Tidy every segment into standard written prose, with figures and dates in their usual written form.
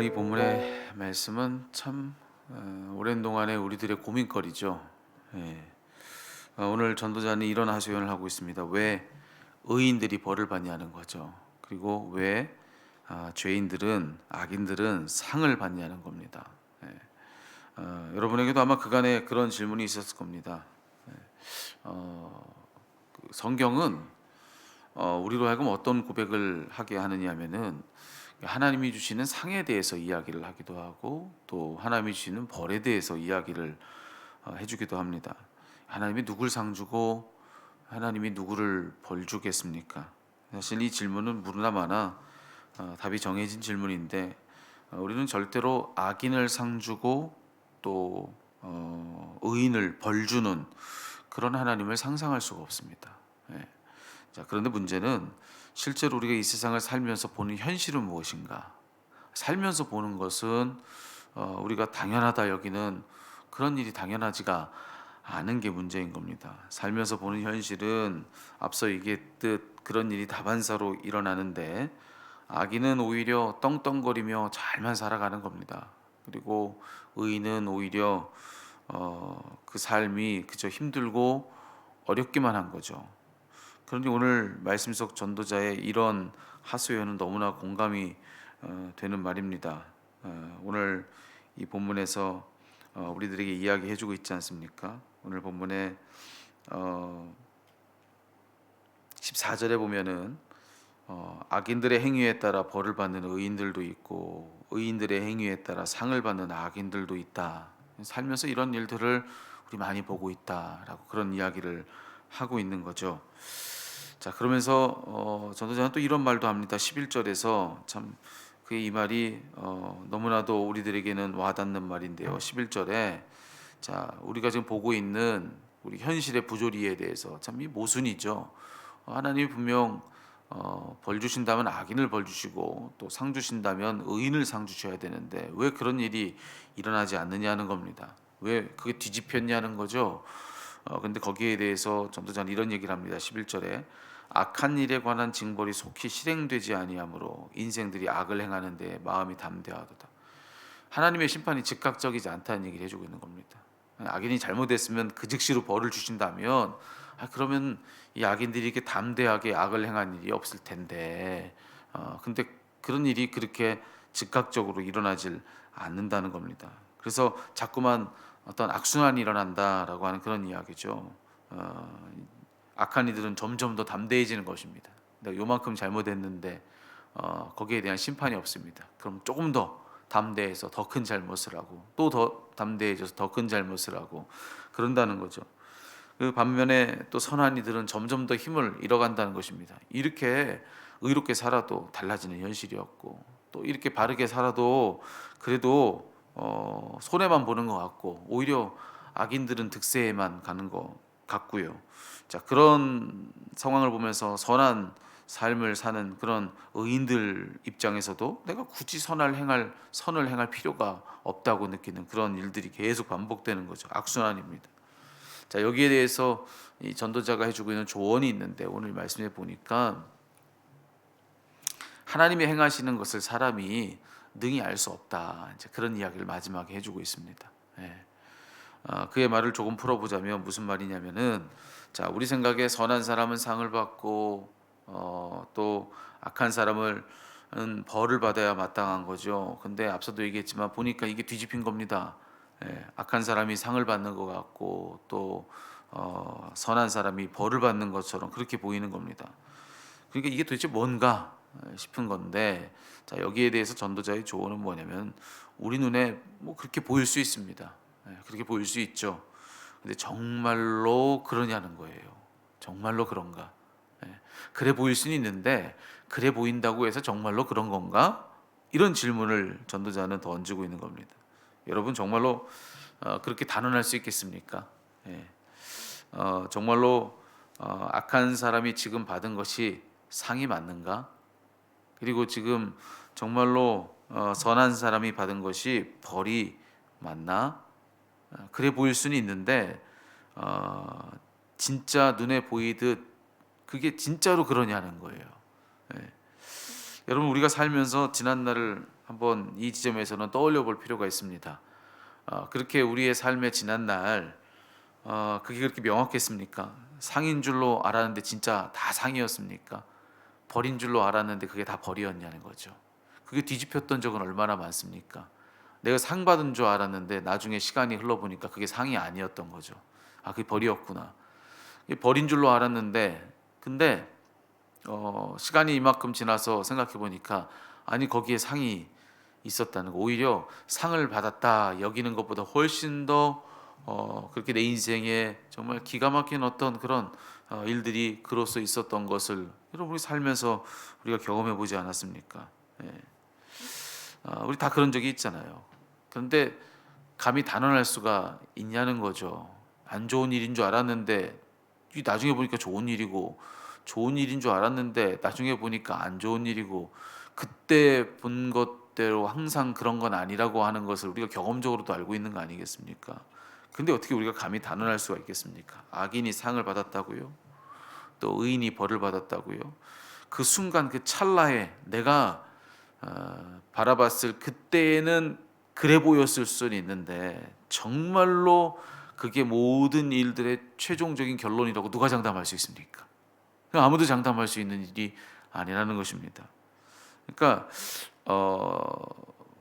오늘 이 본문의 말씀은 참 오랜 동안의 우리들의 고민거리죠. 예. 오늘 전도자는 이런 하소연을 하고 있습니다. 왜 의인들이 벌을 받냐는 거죠. 그리고 왜 죄인들은, 악인들은 상을 받냐는 겁니다. 예. 여러분에게도 아마 그간에 그런 질문이 있었을 겁니다. 예. 성경은 우리로 하여금 어떤 고백을 하게 하느냐 하면은 하나님이 주시는 상에 대해서 이야기를 하기도 하고, 또 하나님이 주시는 벌에 대해서 이야기를 해주기도 합니다. 하나님이 누굴 상 주고 하나님이 누구를 벌 주겠습니까? 사실 이 질문은 무르나 마나 답이 정해진 질문인데, 우리는 절대로 악인을 상 주고 또 의인을 벌 주는 그런 하나님을 상상할 수가 없습니다. 예. 자, 그런데 문제는 실제로 우리가 이 세상을 살면서 보는 현실은 무엇인가? 살면서 보는 것은 우리가 당연하다 여기는 그런 일이 당연하지가 않은 게 문제인 겁니다. 살면서 보는 현실은 앞서 얘기했듯 그런 일이 다반사로 일어나는데, 악인은 오히려 떵떵거리며 잘만 살아가는 겁니다. 그리고 의인은 오히려 그 삶이 그저 힘들고 어렵기만 한 거죠. 그런데 오늘 말씀 속 전도자의 이런 하소연은 너무나 공감이 되는 말입니다. 오늘 이 본문에서 우리들에게 이야기해주고 있지 않습니까? 오늘 본문에 14절에 보면은 악인들의 행위에 따라 벌을 받는 의인들도 있고, 의인들의 행위에 따라 상을 받는 악인들도 있다. 살면서 이런 일들을 우리 많이 보고 있다라고 그런 이야기를 하고 있는 거죠. 자, 그러면서 전도자는 또 이런 말도 합니다. 11절에서 참 그의 이 말이 너무나도 우리들에게는 와닿는 말인데요. 11절에 자, 우리가 지금 보고 있는 우리 현실의 부조리에 대해서 참 이 모순이죠. 하나님이 분명 벌 주신다면 악인을 벌 주시고, 또 상 주신다면 의인을 상 주셔야 되는데 왜 그런 일이 일어나지 않느냐는 겁니다. 왜 그게 뒤집혔냐는 거죠. 근데 거기에 대해서 전도자는 이런 얘기를 합니다. 11절에 악한 일에 관한 징벌이 속히 실행되지 아니하므로 인생들이 악을 행하는데 마음이 담대하도다. 하나님의 심판이 즉각적이지 않다는 얘기를 해주고 있는 겁니다. 악인이 잘못했으면 그 즉시로 벌을 주신다면 그러면 이 악인들이 이렇게 담대하게 악을 행한 일이 없을 텐데, 근데 그런 일이 그렇게 즉각적으로 일어나질 않는다는 겁니다. 그래서 자꾸만 어떤 악순환이 일어난다라고 하는 그런 이야기죠. 악한 이들은 점점 더 담대해지는 것입니다. 내가 요만큼 잘못했는데 거기에 대한 심판이 없습니다. 그럼 조금 더 담대해서 더 큰 잘못을 하고, 또 더 담대해져서 더 큰 잘못을 하고 그런다는 거죠. 그 반면에 또 선한 이들은 점점 더 힘을 잃어간다는 것입니다. 이렇게 의롭게 살아도 달라지는 현실이었고, 또 이렇게 바르게 살아도 그래도 손해만 보는 것 같고, 오히려 악인들은 득세에만 가는 것 같고요. 자, 그런 상황을 보면서 선한 삶을 사는 그런 의인들 입장에서도 내가 굳이 선을 행할 필요가 없다고 느끼는 그런 일들이 계속 반복되는 거죠. 악순환입니다. 자, 여기에 대해서 이 전도자가 해주고 있는 조언이 있는데, 오늘 말씀해 보니까 하나님이 행하시는 것을 사람이 능히 알 수 없다, 이제 그런 이야기를 마지막에 해주고 있습니다. 예. 그의 말을 조금 풀어보자면 무슨 말이냐면은, 자, 우리 생각에 선한 사람은 상을 받고 또 악한 사람은 벌을 받아야 마땅한 거죠. 근데 앞서도 얘기했지만 보니까 이게 뒤집힌 겁니다. 예, 악한 사람이 상을 받는 것 같고, 또 선한 사람이 벌을 받는 것처럼 그렇게 보이는 겁니다. 그러니까 이게 도대체 뭔가 싶은 건데, 자, 여기에 대해서 전도자의 조언은 뭐냐면, 우리 눈에 뭐 그렇게 보일 수 있습니다. 예, 그렇게 보일 수 있죠. 근데 정말로 그러냐는 거예요. 정말로 그런가? 예, 그래 보일 수는 있는데 그래 보인다고 해서 정말로 그런 건가? 이런 질문을 전도자는 던지고 있는 겁니다. 여러분 정말로 그렇게 단언할 수 있겠습니까? 예. 정말로 악한 사람이 지금 받은 것이 상이 맞는가? 그리고 지금 정말로 선한 사람이 받은 것이 벌이 맞나? 그래 보일 수는 있는데 진짜 눈에 보이듯 그게 진짜로 그러냐는 거예요. 예. 여러분 우리가 살면서 지난 날을 한번 이 지점에서는 떠올려 볼 필요가 있습니다. 그렇게 우리의 삶에 지난 날 그게 그렇게 명확했습니까? 상인 줄로 알았는데 진짜 다 상이었습니까? 벌인 줄로 알았는데 그게 다 벌이었냐는 거죠. 그게 뒤집혔던 적은 얼마나 많습니까? 내가 상 받은 줄 알았는데 나중에 시간이 흘러보니까 그게 상이 아니었던 거죠. 그게 벌이었구나. 그게 벌인 줄로 알았는데 근데 시간이 이만큼 지나서 생각해 보니까 아니 거기에 상이 있었다는 거. 오히려 상을 받았다 여기는 것보다 훨씬 더 그렇게 내 인생에 정말 기가 막힌 어떤 그런 일들이 그로써 있었던 것을 여러분 우리 살면서 우리가 경험해 보지 않았습니까? 예. 우리 다 그런 적이 있잖아요. 그런데 감히 단언할 수가 있냐는 거죠. 안 좋은 일인 줄 알았는데 나중에 보니까 좋은 일이고, 좋은 일인 줄 알았는데 나중에 보니까 안 좋은 일이고, 그때 본 것대로 항상 그런 건 아니라고 하는 것을 우리가 경험적으로도 알고 있는 거 아니겠습니까? 근데 어떻게 우리가 감히 단언할 수가 있겠습니까? 악인이 상을 받았다고요? 또 의인이 벌을 받았다고요? 그 순간 그 찰나에 내가 바라봤을 그때에는 그래 보였을 수는 있는데 정말로 그게 모든 일들의 최종적인 결론이라고 누가 장담할 수 있습니까? 아무도 장담할 수 있는 일이 아니라는 것입니다. 그러니까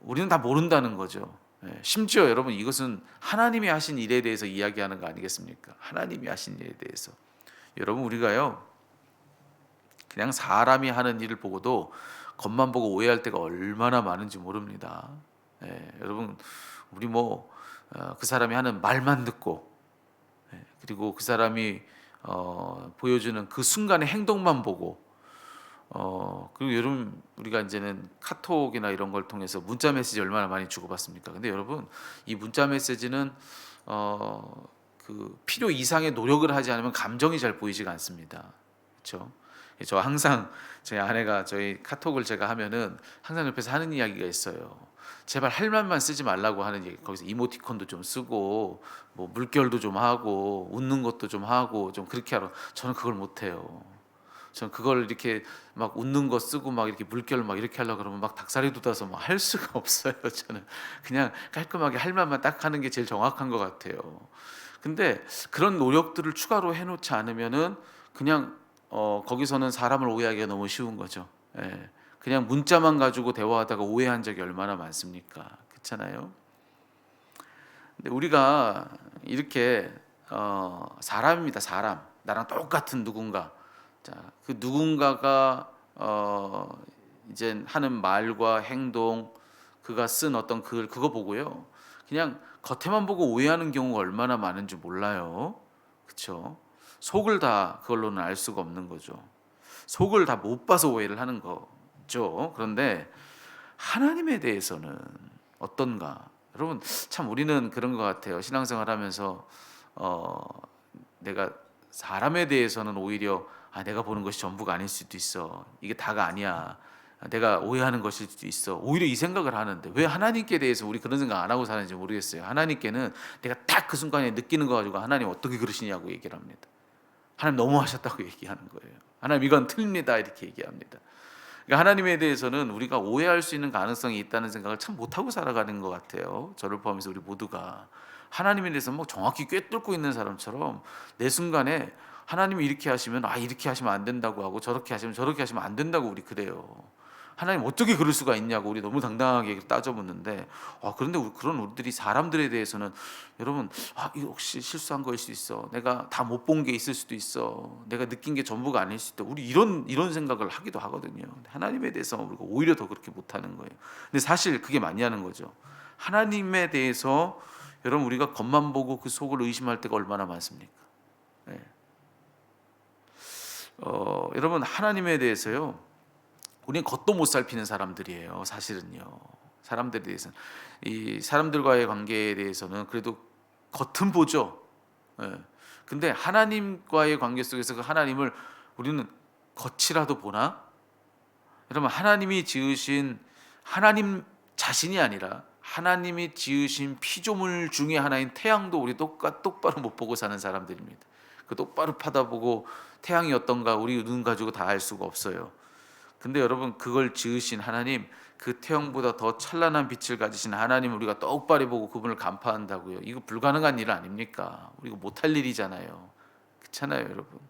우리는 다 모른다는 거죠. 심지어 여러분 이것은 하나님이 하신 일에 대해서 이야기하는 거 아니겠습니까? 하나님이 하신 일에 대해서 여러분 우리가요 그냥 사람이 하는 일을 보고도 겉만 보고 오해할 때가 얼마나 많은지 모릅니다. 여러분 우리 그 사람이 하는 말만 듣고 그리고 그 사람이 보여주는 그 순간의 행동만 보고 그리고 여러분 우리가 이제는 카톡이나 이런 걸 통해서 문자 메시지 얼마나 많이 주고받습니까? 근데 여러분 이 문자 메시지는 그 필요 이상의 노력을 하지 않으면 감정이 잘 보이지가 않습니다. 그렇죠? 저 항상 저희 아내가 저희 카톡을 제가 하면은 항상 옆에서 하는 이야기가 있어요. 제발 할 말만 쓰지 말라고 하는 얘기. 거기서 이모티콘도 좀 쓰고 뭐 물결도 좀 하고 웃는 것도 좀 하고 좀 그렇게 하라. 저는 그걸 못 해요. 저는 그걸 이렇게 막 웃는 거 쓰고 막 이렇게 물결 막 이렇게 하려고 그러면 막 닭살이 돋아서 막 할 수가 없어요. 저는 그냥 깔끔하게 할 말만 딱 하는 게 제일 정확한 것 같아요. 근데 그런 노력들을 추가로 해놓지 않으면은 그냥 거기서는 사람을 오해하기가 너무 쉬운 거죠. 그냥 문자만 가지고 대화하다가 오해한 적이 얼마나 많습니까? 그렇잖아요. 근데 우리가 이렇게 사람입니다. 사람. 나랑 똑같은 누군가. 자, 그 누군가가 이제 하는 말과 행동, 그가 쓴 어떤 글 그거 보고요. 그냥 겉에만 보고 오해하는 경우가 얼마나 많은지 몰라요. 그렇죠? 속을 다 그걸로는 알 수가 없는 거죠. 속을 다 못 봐서 오해를 하는 거죠. 그런데 하나님에 대해서는 어떤가? 여러분 참 우리는 그런 것 같아요. 신앙생활하면서 내가 사람에 대해서는 오히려 내가 보는 것이 전부가 아닐 수도 있어. 이게 다가 아니야. 내가 오해하는 것일 수도 있어. 오히려 이 생각을 하는데 왜 하나님께 대해서 우리 그런 생각 안 하고 사는지 모르겠어요. 하나님께는 내가 딱 그 순간에 느끼는 거 가지고 하나님 어떻게 그러시냐고 얘기를 합니다. 하나님 너무하셨다고 얘기하는 거예요. 하나님 이건 틀립니다 이렇게 얘기합니다. 그러니까 하나님에 대해서는 우리가 오해할 수 있는 가능성이 있다는 생각을 참 못하고 살아가는 것 같아요. 저를 포함해서 우리 모두가 하나님에 대해서 뭐 정확히 꿰뚫고 있는 사람처럼 내 순간에 하나님이 이렇게 하시면 이렇게 하시면 안 된다고 하고 저렇게 하시면 저렇게 하시면 안 된다고 우리 그래요. 하나님 어떻게 그럴 수가 있냐고 우리 너무 당당하게 따져묻는데 그런데 그런 우리들이 사람들에 대해서는 여러분 이거 혹시 실수한 거일 수도 있어. 내가 다 못 본 게 있을 수도 있어. 내가 느낀 게 전부가 아닐 수도 있다. 우리 이런 생각을 하기도 하거든요. 하나님에 대해서 우리가 오히려 더 그렇게 못하는 거예요. 근데 사실 그게 맞냐는 거죠. 하나님에 대해서 여러분 우리가 겉만 보고 그 속을 의심할 때가 얼마나 많습니까? 네. 여러분 하나님에 대해서요. 우리는 겉도 못 살피는 사람들이에요. 사실은요. 사람들에 대해서는 이 사람들과의 관계에 대해서는 그래도 겉은 보죠. 근데 하나님과의 관계 속에서 그 하나님을 우리는 겉이라도 보나? 여러분 하나님이 지으신 하나님 자신이 아니라 하나님이 지으신 피조물 중에 하나인 태양도 우리 똑바로 못 보고 사는 사람들입니다. 그 똑바로 파다보고 태양이 어떤가 우리 눈 가지고 다 알 수가 없어요. 근데 여러분, 그걸 지으신 하나님, 그 태양보다 더 찬란한 빛을 가지신 하나님 우리가 떡발이 보고 그분을 간파한다고요? 이거 불가능한 일 아닙니까? 우리가 못할 일이잖아요. 그렇잖아요, 여러분.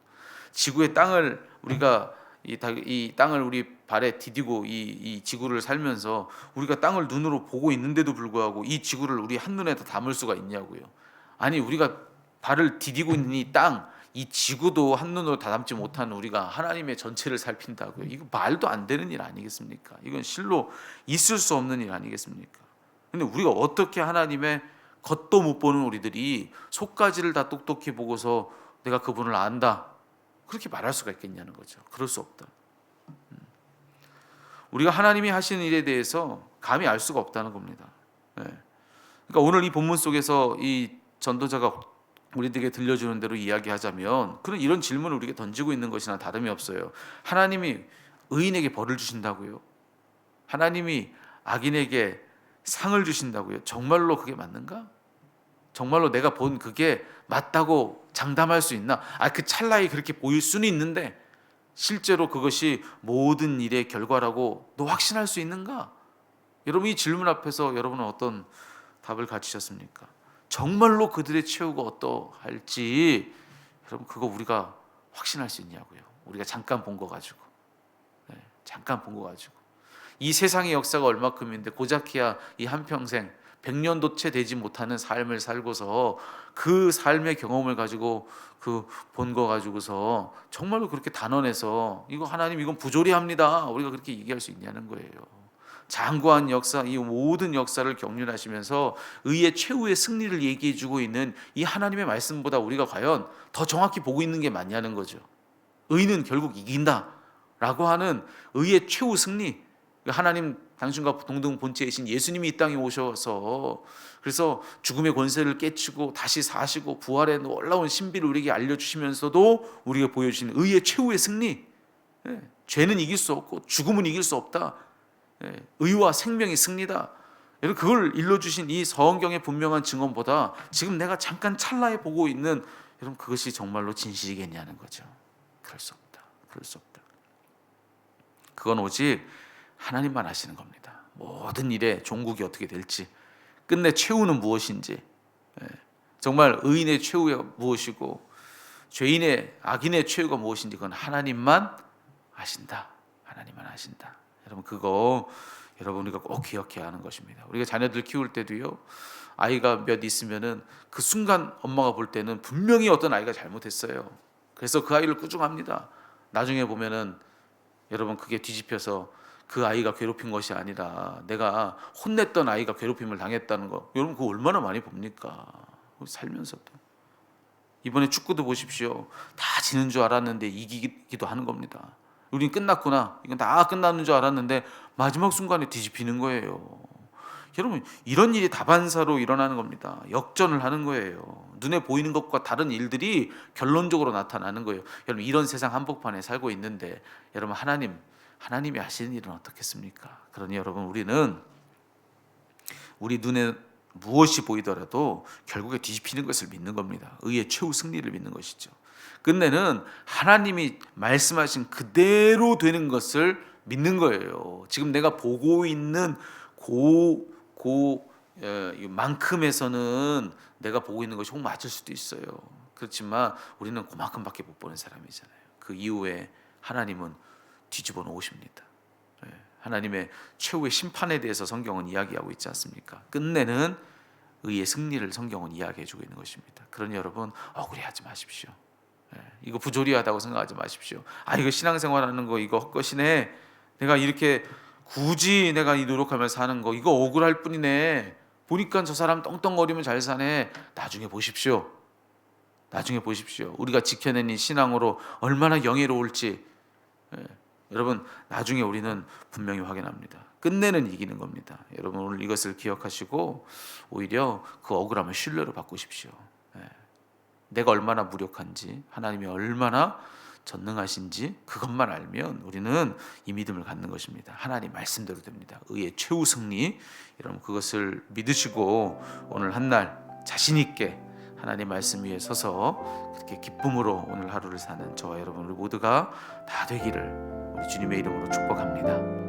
지구의 땅을 우리가 이 땅을 우리 발에 디디고 이 지구를 살면서 우리가 땅을 눈으로 보고 있는데도 불구하고 이 지구를 우리 한눈에 다 담을 수가 있냐고요. 아니, 우리가 발을 디디고 있는 이 땅, 이 지구도 한눈으로 다 담지 못하는 우리가 하나님의 전체를 살핀다고요. 이거 말도 안 되는 일 아니겠습니까? 이건 실로 있을 수 없는 일 아니겠습니까? 근데 우리가 어떻게 하나님의 겉도 못 보는 우리들이 속까지를 다 똑똑히 보고서 내가 그분을 안다, 그렇게 말할 수가 있겠냐는 거죠. 그럴 수 없다. 우리가 하나님이 하시는 일에 대해서 감히 알 수가 없다는 겁니다. 네. 그러니까 오늘 이 본문 속에서 이 전도자가 우리들에게 들려주는 대로 이야기하자면, 그런 이런 질문을 우리에게 던지고 있는 것이나 다름이 없어요. 하나님이 의인에게 벌을 주신다고요? 하나님이 악인에게 상을 주신다고요? 정말로 그게 맞는가? 정말로 내가 본 그게 맞다고 장담할 수 있나? 그 찰나에 그렇게 보일 수는 있는데 실제로 그것이 모든 일의 결과라고 너 확신할 수 있는가? 여러분, 이 질문 앞에서 여러분은 어떤 답을 가지셨습니까? 정말로 그들의 최후가 어떠할지 여러분, 그거 우리가 확신할 수 있냐고요? 우리가 잠깐 본 거 가지고, 잠깐 본 거 가지고 이 세상의 역사가 얼마큼인데 고작해야 이 한평생 100년도 채 되지 못하는 삶을 살고서 그 삶의 경험을 가지고 그 본 거 가지고서 정말로 그렇게 단언해서 이거 하나님 이건 부조리합니다, 우리가 그렇게 얘기할 수 있냐는 거예요. 장구한 역사, 이 모든 역사를 경륜하시면서 의의 최후의 승리를 얘기해주고 있는 이 하나님의 말씀보다 우리가 과연 더 정확히 보고 있는 게 맞냐는 거죠. 의는 결국 이긴다라고 하는 의의 최후 승리, 하나님 당신과 동등 본체이신 예수님이 이 땅에 오셔서 그래서 죽음의 권세를 깨치고 다시 사시고 부활의 놀라운 신비를 우리에게 알려주시면서도 우리가 보여주신 의의 최후의 승리, 죄는 이길 수 없고 죽음은 이길 수 없다, 의와 생명의 승리다. 여러분, 그걸 일러주신 이 성경의 분명한 증언보다 지금 내가 잠깐 찰나에 보고 있는 여러분, 그것이 정말로 진실이겠냐는 거죠. 그럴 수 없다. 그럴 수 없다. 그건 오직 하나님만 아시는 겁니다. 모든 일의 종국이 어떻게 될지, 끝내 최후는 무엇인지, 정말 의인의 최후가 무엇이고 죄인의 악인의 최후가 무엇인지 그건 하나님만 아신다. 하나님만 아신다. 여러분, 그거 여러분 우리가 꼭 기억해야 하는 것입니다. 우리가 자녀들 키울 때도요, 아이가 몇 있으면은 그 순간 엄마가 볼 때는 분명히 어떤 아이가 잘못했어요. 그래서 그 아이를 꾸중합니다. 나중에 보면은 여러분, 그게 뒤집혀서 그 아이가 괴롭힌 것이 아니라 내가 혼냈던 아이가 괴롭힘을 당했다는 거, 여러분 그거 얼마나 많이 봅니까? 살면서도. 이번에 축구도 보십시오. 다 지는 줄 알았는데 이기기도 하는 겁니다. 우린 끝났구나, 이건 다 끝나는 줄 알았는데 마지막 순간에 뒤집히는 거예요. 여러분, 이런 일이 다반사로 일어나는 겁니다. 역전을 하는 거예요. 눈에 보이는 것과 다른 일들이 결론적으로 나타나는 거예요. 여러분, 이런 세상 한복판에 살고 있는데 여러분, 하나님이 하시는 일은 어떻겠습니까? 그러니 여러분, 우리는 우리 눈에 무엇이 보이더라도 결국에 뒤집히는 것을 믿는 겁니다. 의의 최후 승리를 믿는 것이죠. 끝내는 하나님이 말씀하신 그대로 되는 것을 믿는 거예요. 지금 내가 보고 있는 만큼에서는 내가 보고 있는 것이 혹 맞을 수도 있어요. 그렇지만 우리는 그만큼밖에 못 보는 사람이잖아요. 그 이후에 하나님은 뒤집어 놓으십니다. 하나님의 최후의 심판에 대해서 성경은 이야기하고 있지 않습니까? 끝내는 의의 승리를 성경은 이야기해주고 있는 것입니다. 그러니 여러분, 억울해하지 마십시오. 이거 부조리하다고 생각하지 마십시오. 이거 신앙생활하는 거 이거 헛것이네, 내가 이렇게 굳이 내가 이 노력하면서 사는 거 이거 억울할 뿐이네, 보니까 저 사람 떵떵거리면 잘 사네. 나중에 보십시오. 나중에 보십시오. 우리가 지켜낸 이 신앙으로 얼마나 영예로울지, 여러분, 나중에 우리는 분명히 확인합니다. 끝내는 이기는 겁니다. 여러분, 오늘 이것을 기억하시고 오히려 그 억울함을 신뢰로 바꾸십시오. 내가 얼마나 무력한지, 하나님이 얼마나 전능하신지 그것만 알면 우리는 이 믿음을 갖는 것입니다. 하나님 말씀대로 됩니다. 의의 최후 승리, 여러분 그것을 믿으시고 오늘 한 날 자신 있게 하나님 말씀 위에 서서 그렇게 기쁨으로 오늘 하루를 사는 저와 여러분 우리 모두가 다 되기를 우리 주님의 이름으로 축복합니다.